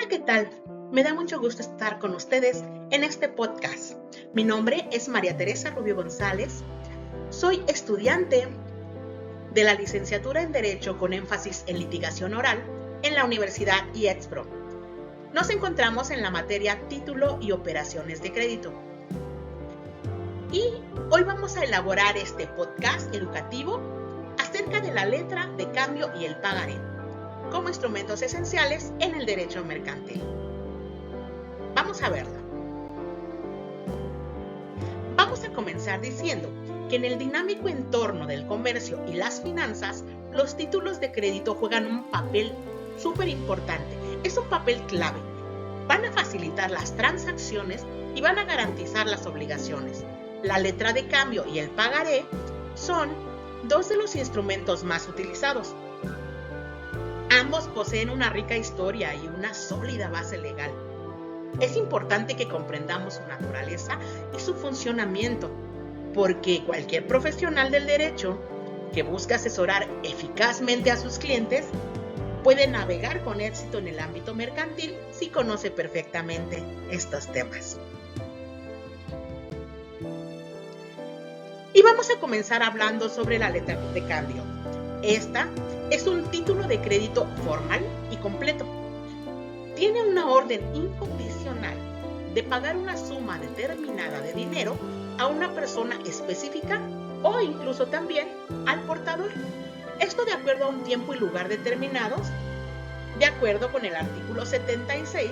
Hola, ¿qué tal? Me da mucho gusto estar con ustedes en este podcast. Mi nombre es María Teresa Rubio González. Soy estudiante de la licenciatura en Derecho con énfasis en litigación oral en la Universidad IEXPRO. Nos encontramos en la materia Título y Operaciones de Crédito. Y hoy vamos a elaborar este podcast educativo acerca de la letra de cambio y el pagaré como instrumentos esenciales en el derecho mercantil. Vamos a verlo. Vamos a comenzar diciendo que en el dinámico entorno del comercio y las finanzas, los títulos de crédito juegan un papel súper importante. Es un papel clave. Van a facilitar las transacciones y van a garantizar las obligaciones. La letra de cambio y el pagaré son dos de los instrumentos más utilizados. Ambos poseen una rica historia y una sólida base legal. Es importante que comprendamos su naturaleza y su funcionamiento, porque cualquier profesional del derecho que busca asesorar eficazmente a sus clientes puede navegar con éxito en el ámbito mercantil si conoce perfectamente estos temas. Y vamos a comenzar hablando sobre la letra de cambio. Esta es un título de crédito formal y completo. Tiene una orden incondicional de pagar una suma determinada de dinero a una persona específica o incluso también al portador. Esto de acuerdo a un tiempo y lugar determinados, de acuerdo con el artículo 76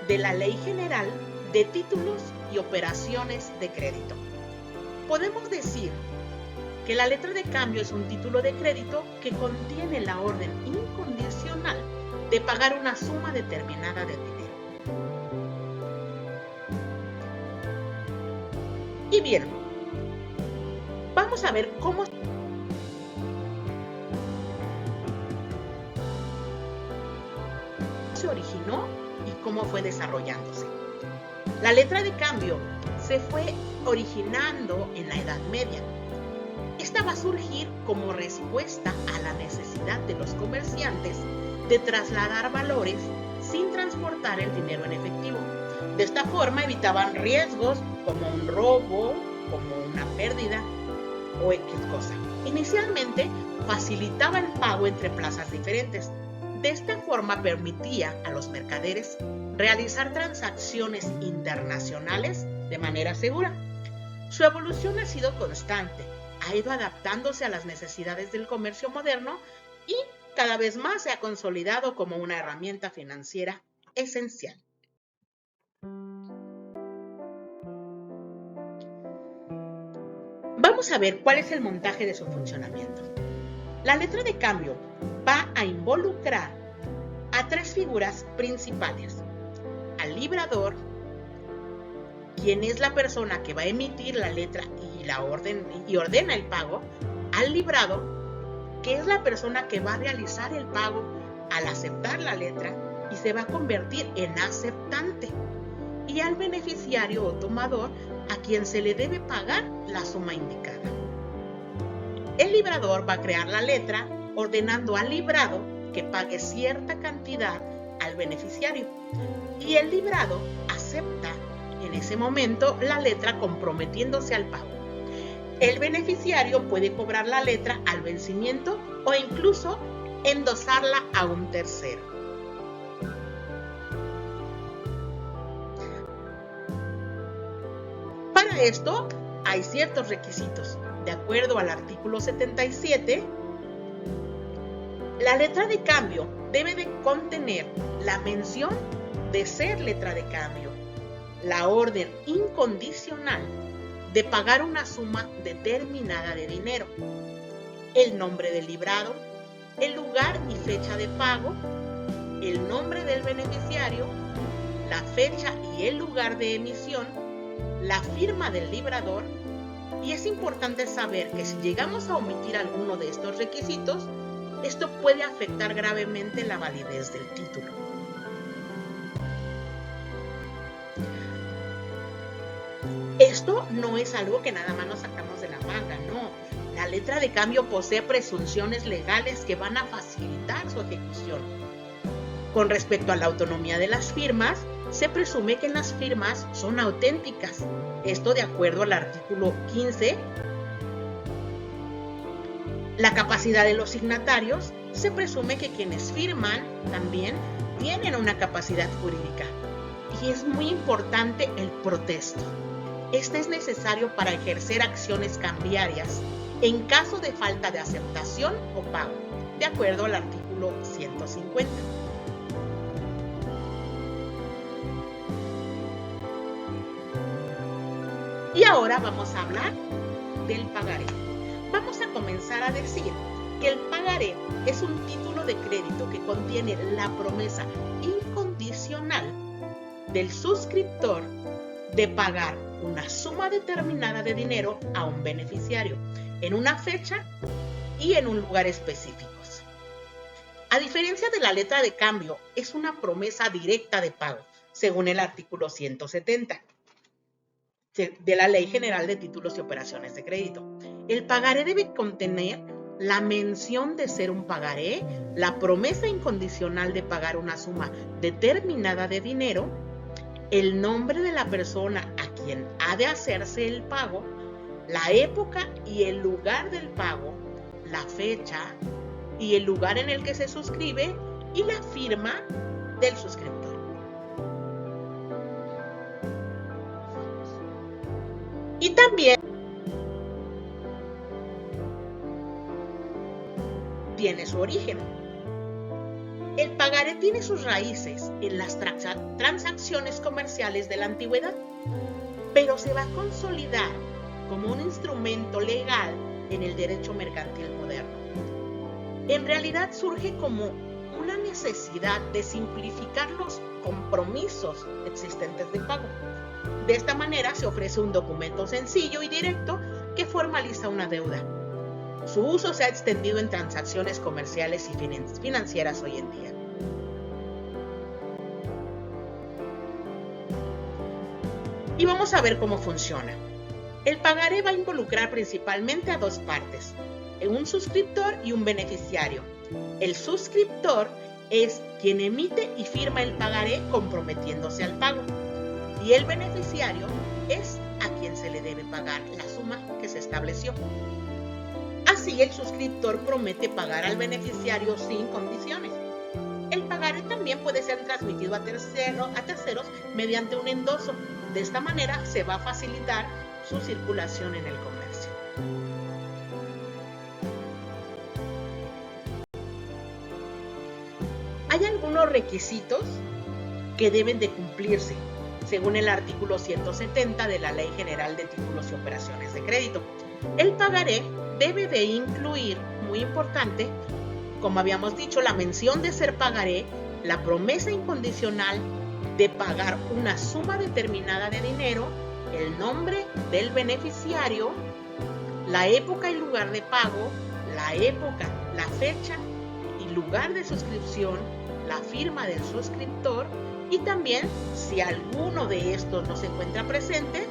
de la Ley General de Títulos y Operaciones de Crédito. Podemos decir que la letra de cambio es un título de crédito que contiene la orden incondicional de pagar una suma determinada de dinero. Y bien, vamos a ver cómo se originó y cómo fue desarrollándose. La letra de cambio se fue originando en la Edad Media. Esta va a surgir como respuesta a la necesidad de los comerciantes de trasladar valores sin transportar el dinero en efectivo. De esta forma evitaban riesgos como un robo, como una pérdida o X cosa. Inicialmente facilitaba el pago entre plazas diferentes. De esta forma permitía a los mercaderes realizar transacciones internacionales de manera segura. Su evolución ha sido constante. Ha ido adaptándose a las necesidades del comercio moderno y cada vez más se ha consolidado como una herramienta financiera esencial. Vamos a ver cuál es el montaje de su funcionamiento. La letra de cambio va a involucrar a tres figuras principales: al librador, quien es la persona que va a emitir la letra y la orden y ordena el pago; al librado, que es la persona que va a realizar el pago al aceptar la letra y se va a convertir en aceptante; y al beneficiario o tomador, a quien se le debe pagar la suma indicada. El librador va a crear la letra ordenando al librado que pague cierta cantidad al beneficiario, y el librado acepta en ese momento la letra comprometiéndose al pago. El beneficiario puede cobrar la letra al vencimiento o incluso endosarla a un tercero. Para esto hay ciertos requisitos. De acuerdo al artículo 77, la letra de cambio debe de contener la mención de ser letra de cambio, la orden incondicional de pagar una suma determinada de dinero, el nombre del librado, el lugar y fecha de pago, el nombre del beneficiario, la fecha y el lugar de emisión, la firma del librador. Y es importante saber que si llegamos a omitir alguno de estos requisitos, esto puede afectar gravemente la validez del título. Esto no es algo que nada más nos sacamos de la manga, no. La letra de cambio posee presunciones legales que van a facilitar su ejecución. Con respecto a la autonomía de las firmas, se presume que las firmas son auténticas. Esto de acuerdo al artículo 15. La capacidad de los signatarios, se presume que quienes firman también tienen una capacidad jurídica. Y es muy importante el protesto. Este es necesario para ejercer acciones cambiarias en caso de falta de aceptación o pago, de acuerdo al artículo 150. Y ahora vamos a hablar del pagaré. Vamos a comenzar a decir que el pagaré es un título de crédito que contiene la promesa incondicional del suscriptor de pagar una suma determinada de dinero a un beneficiario en una fecha y en un lugar específicos. A diferencia de la letra de cambio, es una promesa directa de pago, según el artículo 170 de la Ley General de Títulos y Operaciones de Crédito. El pagaré debe contener la mención de ser un pagaré, la promesa incondicional de pagar una suma determinada de dinero, el nombre de la persona a quien ha de hacerse el pago, la época y el lugar del pago, la fecha y el lugar en el que se suscribe y la firma del suscriptor. Y también tiene su origen. El pagaré tiene sus raíces en las transacciones comerciales de la antigüedad, pero se va a consolidar como un instrumento legal en el derecho mercantil moderno. En realidad surge como una necesidad de simplificar los compromisos existentes de pago. De esta manera se ofrece un documento sencillo y directo que formaliza una deuda. Su uso se ha extendido en transacciones comerciales y financieras hoy en día. Y vamos a ver cómo funciona. El pagaré va a involucrar principalmente a dos partes, un suscriptor y un beneficiario. El suscriptor es quien emite y firma el pagaré comprometiéndose al pago. Y el beneficiario es a quien se le debe pagar la suma que se estableció. Así, el suscriptor promete pagar al beneficiario sin condiciones. El pagaré también puede ser transmitido a terceros mediante un endoso. De esta manera se va a facilitar su circulación en el comercio. Hay algunos requisitos que deben de cumplirse según el artículo 170 de la Ley General de Títulos y Operaciones de Crédito. El pagaré debe de incluir, muy importante, como habíamos dicho, la mención de ser pagaré, la promesa incondicional de pagar una suma determinada de dinero, el nombre del beneficiario, la época y lugar de pago, la época, la fecha y lugar de suscripción, la firma del suscriptor. Y también, si alguno de estos no se encuentra presente,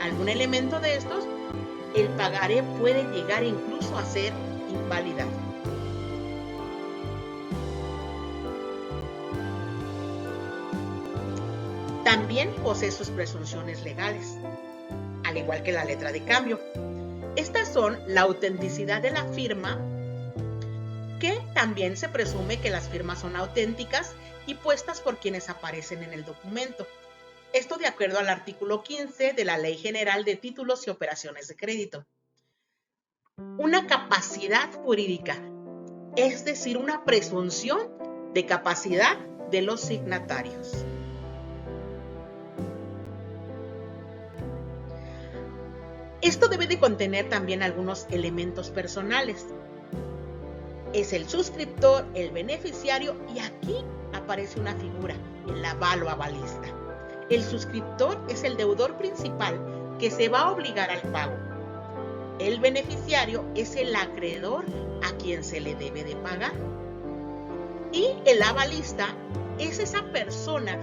algún elemento de estos, el pagaré puede llegar incluso a ser invalidado. También posee sus presunciones legales, al igual que la letra de cambio. Estas son la autenticidad de la firma, que también se presume que las firmas son auténticas y puestas por quienes aparecen en el documento. Esto de acuerdo al artículo 15 de la Ley General de Títulos y Operaciones de Crédito. Una capacidad jurídica, es decir, una presunción de capacidad de los signatarios. Esto debe de contener también algunos elementos personales. Es el suscriptor, el beneficiario, y aquí aparece una figura, el aval o avalista. El suscriptor es el deudor principal que se va a obligar al pago. El beneficiario es el acreedor a quien se le debe de pagar. Y el avalista es esa persona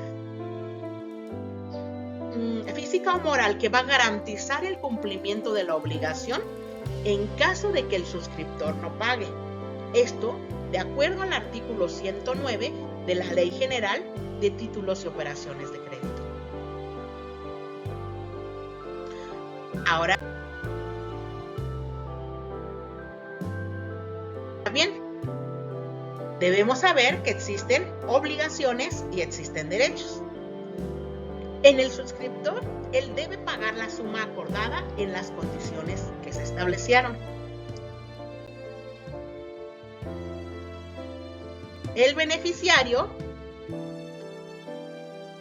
física o moral que va a garantizar el cumplimiento de la obligación en caso de que el suscriptor no pague. Esto de acuerdo al artículo 109 de la Ley General de Títulos y Operaciones de Crédito. Ahora bien, debemos saber que existen obligaciones y existen derechos. En el suscriptor, él debe pagar la suma acordada en las condiciones que se establecieron. El beneficiario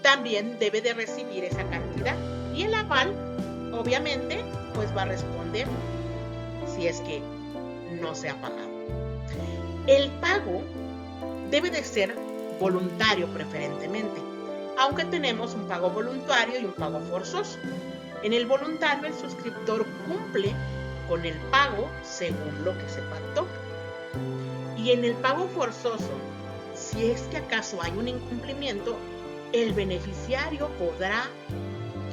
también debe de recibir esa cantidad y el aval, obviamente, pues va a responder si es que no se ha pagado. El pago debe de ser voluntario preferentemente, aunque tenemos un pago voluntario y un pago forzoso. En el voluntario, el suscriptor cumple con el pago según lo que se pactó. Y en el pago forzoso, si es que acaso hay un incumplimiento, el beneficiario podrá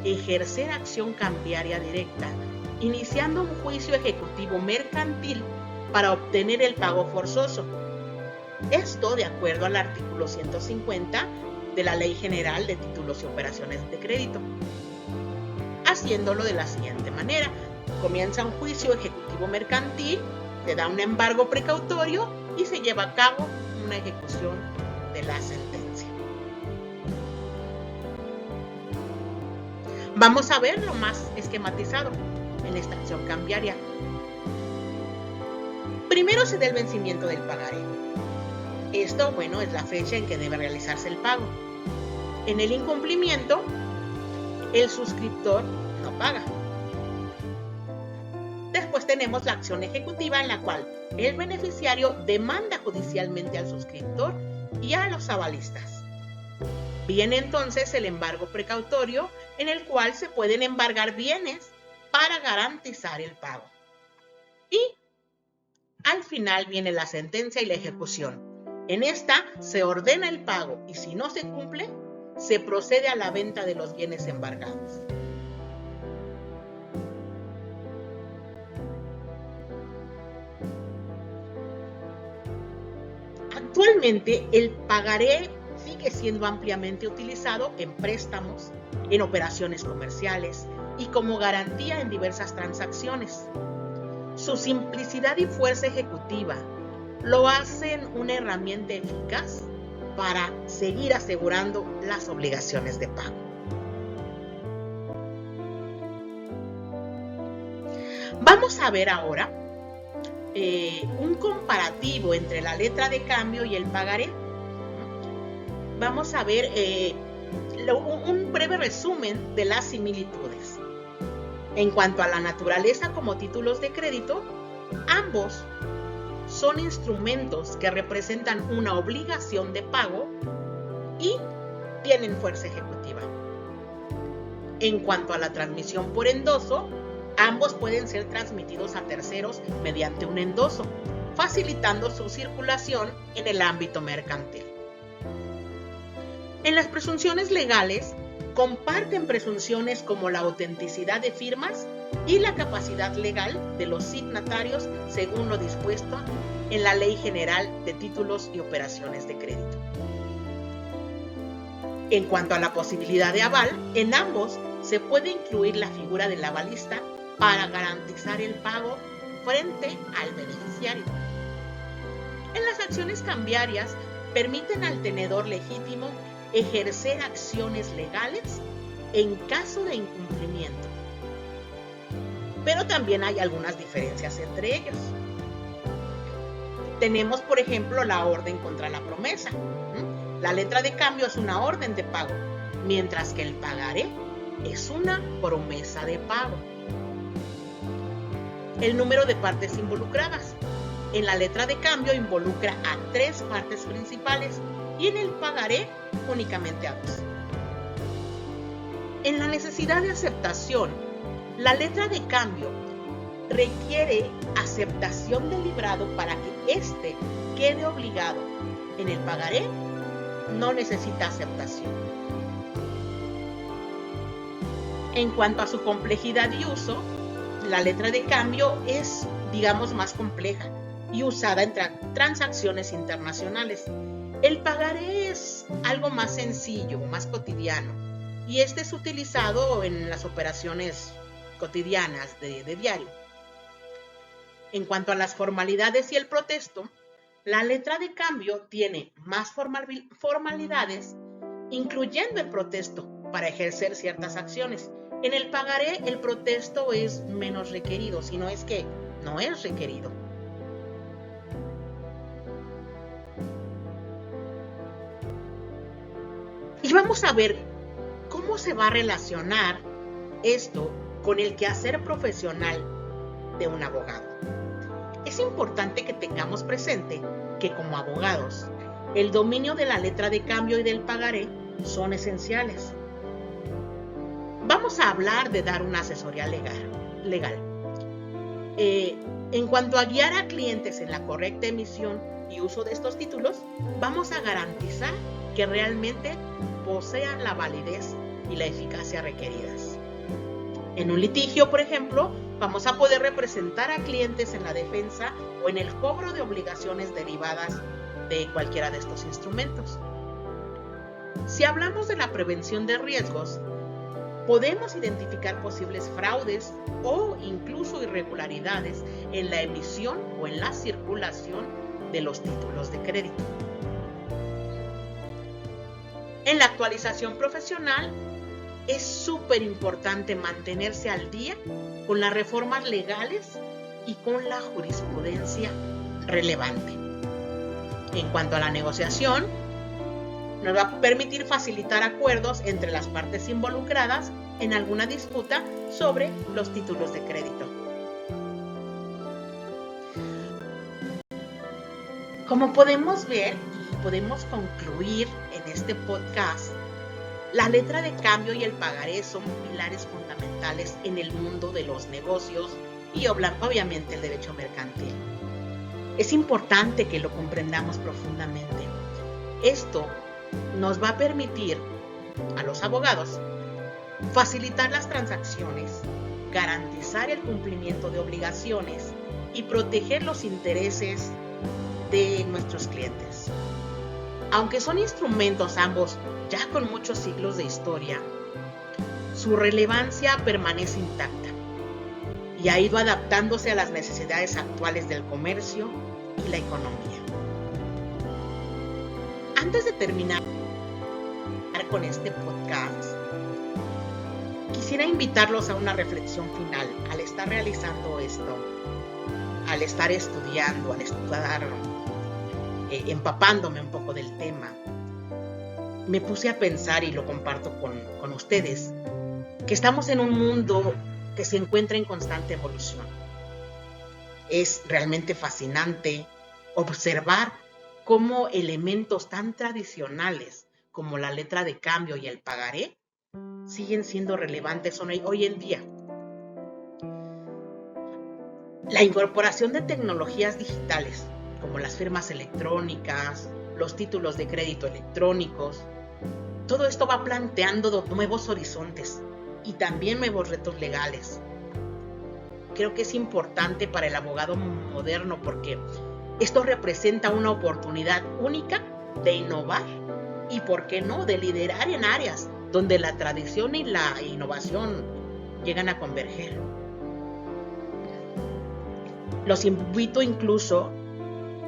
ejercer acción cambiaria directa, iniciando un juicio ejecutivo mercantil para obtener el pago forzoso. Esto de acuerdo al artículo 150 de la Ley General de Títulos y Operaciones de Crédito, haciéndolo de la siguiente manera. Comienza un juicio ejecutivo mercantil, se da un embargo precautorio y se lleva a cabo una ejecución de la sentencia. Vamos a ver lo más esquematizado en esta acción cambiaria. Primero se da el vencimiento del pagaré. Esto, bueno, es la fecha en que debe realizarse el pago. En el incumplimiento, el suscriptor no paga. Después tenemos la acción ejecutiva en la cual el beneficiario demanda judicialmente al suscriptor y a los avalistas. Viene entonces el embargo precautorio en el cual se pueden embargar bienes para garantizar el pago. Y al final viene la sentencia y la ejecución. En esta se ordena el pago y si no se cumple, se procede a la venta de los bienes embargados. Actualmente, el pagaré sigue siendo ampliamente utilizado en préstamos, en operaciones comerciales y como garantía en diversas transacciones. Su simplicidad y fuerza ejecutiva lo hacen una herramienta eficaz para seguir asegurando las obligaciones de pago. Vamos a ver ahora un comparativo entre la letra de cambio y el pagaré. Vamos a ver un breve resumen de las similitudes. En cuanto a la naturaleza como títulos de crédito, ambos son instrumentos que representan una obligación de pago y tienen fuerza ejecutiva. En cuanto a la transmisión por endoso, ambos pueden ser transmitidos a terceros mediante un endoso, facilitando su circulación en el ámbito mercantil. En las presunciones legales, comparten presunciones como la autenticidad de firmas y la capacidad legal de los signatarios según lo dispuesto en la Ley General de Títulos y Operaciones de Crédito. En cuanto a la posibilidad de aval, en ambos se puede incluir la figura del avalista para garantizar el pago frente al beneficiario. En las acciones cambiarias, permiten al tenedor legítimo ejercer acciones legales en caso de incumplimiento. Pero también hay algunas diferencias entre ellos. Tenemos, por ejemplo, la orden contra la promesa. La letra de cambio es una orden de pago, mientras que el pagaré es una promesa de pago. El número de partes involucradas. En la letra de cambio involucra a 3 partes principales y en el pagaré únicamente a 2. En la necesidad de aceptación, la letra de cambio requiere aceptación del librado para que éste quede obligado. En el pagaré no necesita aceptación. En cuanto a su complejidad y uso, la letra de cambio es, digamos, más compleja y usada en transacciones internacionales. El pagaré es algo más sencillo, más cotidiano, y este es utilizado en las operaciones cotidianas de diario. En cuanto a las formalidades y el protesto, la letra de cambio tiene más formalidades, incluyendo el protesto, para ejercer ciertas acciones. En el pagaré, el protesto es menos requerido, si no es que no es requerido. Y vamos a ver cómo se va a relacionar esto con el quehacer profesional de un abogado. Es importante que tengamos presente que como abogados, el dominio de la letra de cambio y del pagaré son esenciales. Vamos a hablar de dar una asesoría legal. En cuanto a guiar a clientes en la correcta emisión y uso de estos títulos, vamos a garantizar que realmente posean la validez y la eficacia requeridas. En un litigio, por ejemplo, vamos a poder representar a clientes en la defensa o en el cobro de obligaciones derivadas de cualquiera de estos instrumentos. Si hablamos de la prevención de riesgos, podemos identificar posibles fraudes o incluso irregularidades en la emisión o en la circulación de los títulos de crédito. En la actualización profesional, es súper importante mantenerse al día con las reformas legales y con la jurisprudencia relevante. En cuanto a la negociación, nos va a permitir facilitar acuerdos entre las partes involucradas en alguna disputa sobre los títulos de crédito. Como podemos ver y podemos concluir en este podcast, la letra de cambio y el pagaré son pilares fundamentales en el mundo de los negocios y obviamente el derecho mercantil. Es importante que lo comprendamos profundamente. Esto nos va a permitir a los abogados facilitar las transacciones, garantizar el cumplimiento de obligaciones y proteger los intereses de nuestros clientes. Aunque son instrumentos ambos ya con muchos siglos de historia, su relevancia permanece intacta y ha ido adaptándose a las necesidades actuales del comercio y la economía. Antes de terminar con este podcast, quisiera invitarlos a una reflexión final. Al estar realizando esto, al estar estudiando, al estar empapándome un poco del tema, me puse a pensar, y lo comparto con ustedes, que estamos en un mundo que se encuentra en constante evolución. Es realmente fascinante observar cómo elementos tan tradicionales como la letra de cambio y el pagaré siguen siendo relevantes hoy en día. La incorporación de tecnologías digitales como las firmas electrónicas, los títulos de crédito electrónicos, todo esto va planteando nuevos horizontes y también nuevos retos legales. Creo que es importante para el abogado moderno porque esto representa una oportunidad única de innovar y, ¿por qué no?, de liderar en áreas donde la tradición y la innovación llegan a converger. Los invito incluso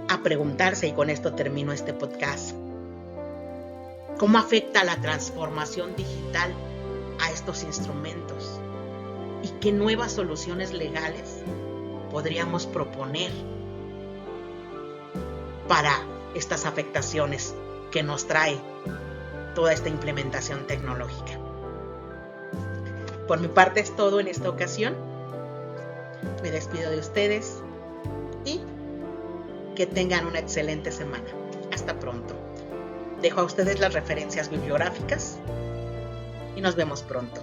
a preguntarse, y con esto termino este podcast, ¿cómo afecta la transformación digital a estos instrumentos? ¿Y qué nuevas soluciones legales podríamos proponer para estas afectaciones que nos trae toda esta implementación tecnológica? Por mi parte es todo en esta ocasión. Me despido de ustedes y que tengan una excelente semana. Hasta pronto. Dejo a ustedes las referencias bibliográficas y nos vemos pronto.